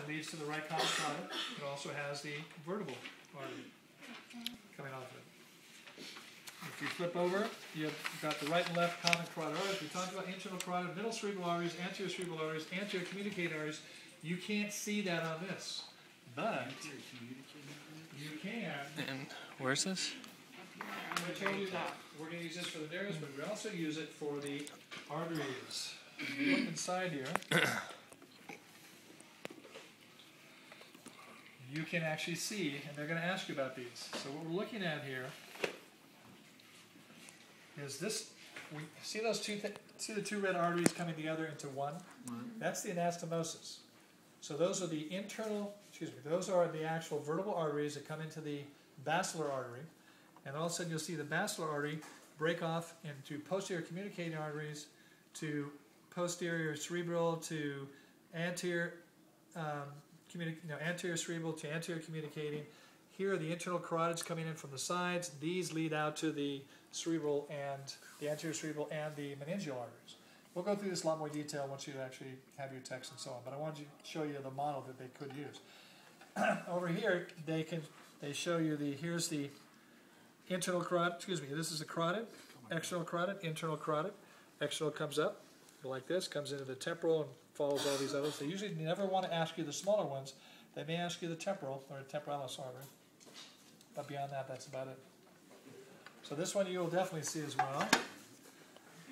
leads to the right common carotid. It also has the vertebral artery coming off of it. If you flip over, you've got the right and left common carotid arteries. We talked about internal carotid, middle cerebral arteries, anterior cerebral arteries, anterior communicating arteries. You can't see that on this, but you can. And where's this? I told you that we're going to use this for the nerves, but we also use it for the arteries. If you look inside here, you can actually see, and they're going to ask you about these. So what we're looking at here is this. We see those see the two red arteries coming together into one? That's the anastomosis. So those are the internal, those are the actual vertebral arteries that come into the basilar artery. And all of a sudden you'll see the basilar artery break off into posterior communicating arteries, to posterior cerebral, to anterior, anterior cerebral to anterior communicating. Here are the internal carotids coming in from the sides. These lead out to the cerebral and the anterior cerebral and the meningeal arteries. We'll go through this in a lot more detail once you actually have your text and so on. But I wanted to show you the model that they could use. Over here, they show you here's the internal carotid, this is a carotid, external carotid, internal carotid. External comes up like this, comes into the temporal and follows all these others. They usually never want to ask you the smaller ones. They may ask you the temporal or temporalis artery. But beyond that, that's about it. So this one you will definitely see as well.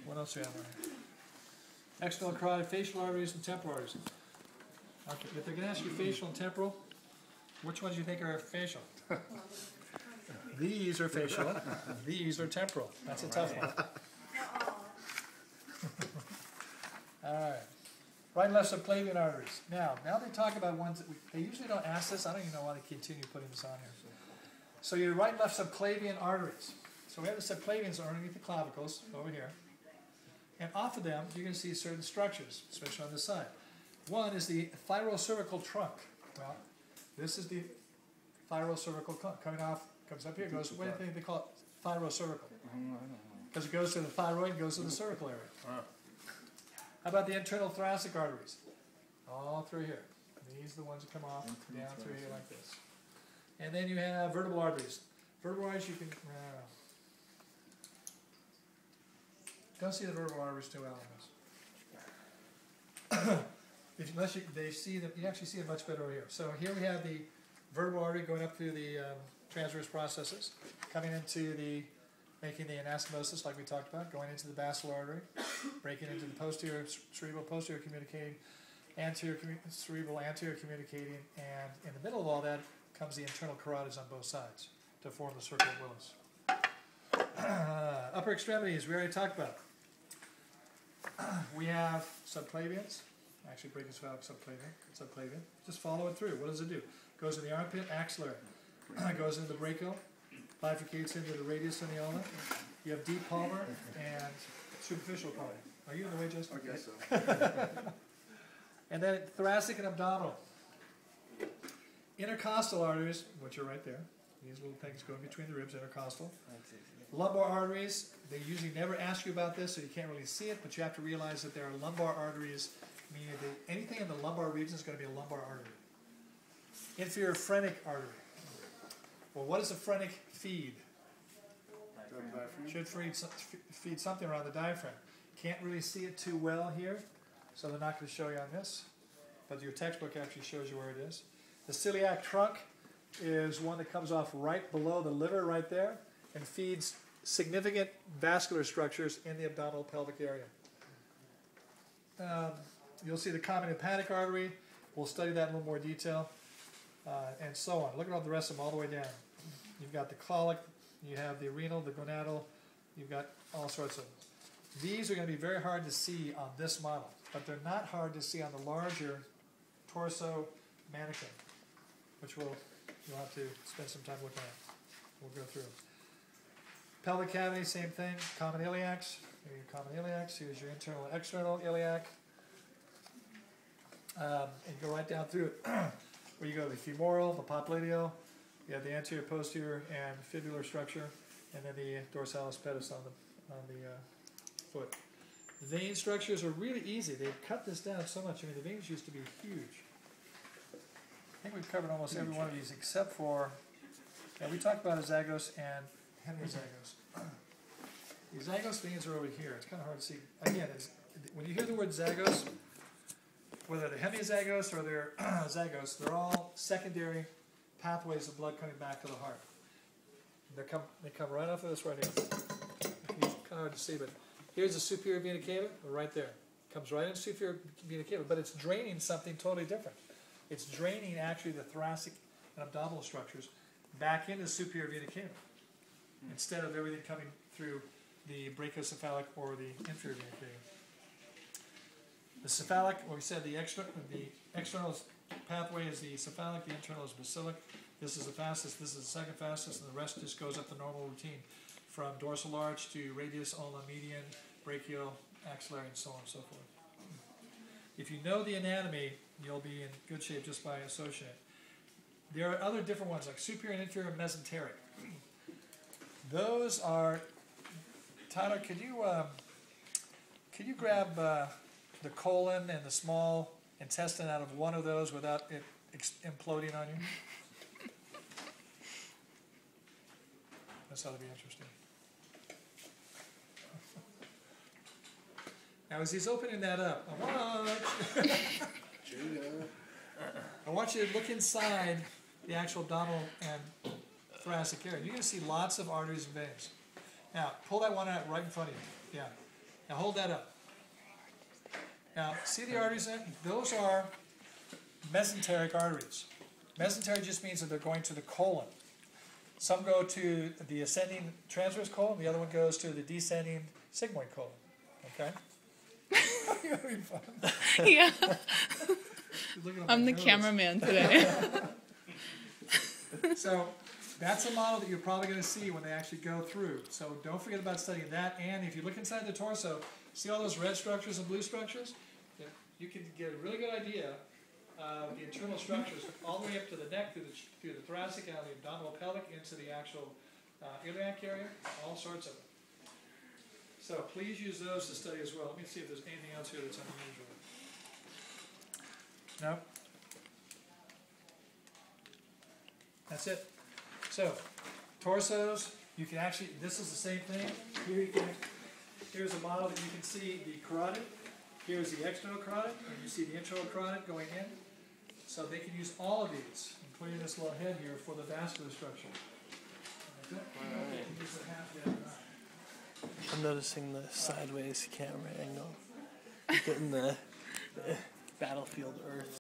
What else do we have on here? External carotid, facial arteries, and temporal arteries. Okay, if they're going to ask you facial and temporal, which ones do you think are facial? These are facial. These are temporal. That's a tough one. All right. Right and left subclavian arteries. Now they talk about ones that they usually don't ask this. I don't even know why they continue putting this on here. So your right and left subclavian arteries. So we have the subclavians underneath the clavicles over here. And off of them, you're going to see certain structures, especially on this side. One is the thyrocervical trunk. Well, this is the thyrocervical trunk coming off, comes up here, goes, what do you think they call it? Thyrocervical. Because it goes to the thyroid, goes to the cervical area. How about the internal thoracic arteries? All through here. These are the ones that come off down through here like this. And then you have vertebral arteries. Vertebral arteries, you can... don't see the vertebral arteries too well on this. Unless they see them, you actually see it much better over here. So here we have the vertebral artery going up through the transverse processes, coming into making the anastomosis like we talked about, going into the basilar artery, breaking into the posterior cerebral, posterior communicating, anterior cerebral, anterior communicating, and in the middle of all that comes the internal carotids on both sides to form the circle of Willis. Upper extremities, we already talked about. We have subclavians. Actually, brachiocephalic subclavian. Just follow it through. What does it do? Goes in the armpit, axillary. Goes into the brachial, bifurcates into the radius and the ulna. You have deep palmar and superficial palmar. Are you in the way, Justin? I guess so. And then thoracic and abdominal. Intercostal arteries, which are right there. These little things going between the ribs, intercostal. Lumbar arteries, they usually never ask you about this, so you can't really see it, but you have to realize that there are lumbar arteries, meaning that anything in the lumbar region is going to be a lumbar artery. Inferior phrenic artery. Well, what does a phrenic feed? Should feed something around the diaphragm. Can't really see it too well here, so they're not going to show you on this, but your textbook actually shows you where it is. The celiac trunk is one that comes off right below the liver right there and feeds significant vascular structures in the abdominal pelvic area. You'll see the common hepatic artery. We'll study that in a little more detail, and so on. Look at all the rest of them all the way down. You've got the colic, you have the renal, the gonadal, you've got all sorts of them. These are going to be very hard to see on this model, but they're not hard to see on the larger torso mannequin, which you'll have to spend some time looking at. We'll go through them. Pelvic cavity, same thing. Common iliacs. Here are your common iliacs. Here's your internal and external iliac. And you go right down through it. Where you go to the femoral, the popliteal. You have the anterior, posterior, and fibular structure, and then the dorsalis pedis on the foot. The vein structures are really easy. They've cut this down so much. I mean, the veins used to be huge. think we've covered almost every one of these except for, we talked about azygos and hemiazygos. The azygos veins are over here. It's kind of hard to see. Again, when you hear the word zygos, whether they're hemiazygos or they're zygos, they're all secondary pathways of blood coming back to the heart. They come right off of this right here. It's kind of hard to see, but here's the superior vena cava, right there. Comes right into superior vena cava, but it's draining something totally different. It's draining actually the thoracic and abdominal structures back into the superior vena cava instead of everything coming through the brachiocephalic or the inferior vena cava. The cephalic, well, we said the external pathway is the cephalic, the internal is basilic. This is the fastest, this is the second fastest, and the rest just goes up the normal routine from dorsal arch to radius, ulna, median, brachial, axillary, and so on and so forth. If you know the anatomy, you'll be in good shape just by associating. There are other different ones like superior and inferior mesenteric. Those are, Tyler, could you grab the colon and the small intestine out of one of those without it imploding on you? That's ought to be interesting. Now, as he's opening that up, I want you to look inside the actual abdominal and thoracic area. You're going to see lots of arteries and veins. Now, pull that one out right in front of you. Yeah. Now, hold that up. Now, see the arteries in? Those are mesenteric arteries. Mesenteric just means that they're going to the colon. Some go to the ascending transverse colon, the other one goes to the descending sigmoid colon. Okay? You're having fun. Yeah. I'm the cameraman today. So that's a model that you're probably going to see when they actually go through. So don't forget about studying that. And if you look inside the torso, see all those red structures and blue structures? You can get a really good idea of the internal structures all the way up to the neck, through the thoracic and the abdominal pelvic into the actual iliac area, all sorts of them. So please use those to study as well. Let me see if there's anything else here that's unusual. No? That's it. So, torsos, you can actually, this is the same thing. Here's a model that you can see the carotid. Here's the external carotid, and you see the internal carotid going in. So they can use all of these, including this little head here, for the vascular structure. I'm noticing the sideways camera angle. Getting the battlefield Earth.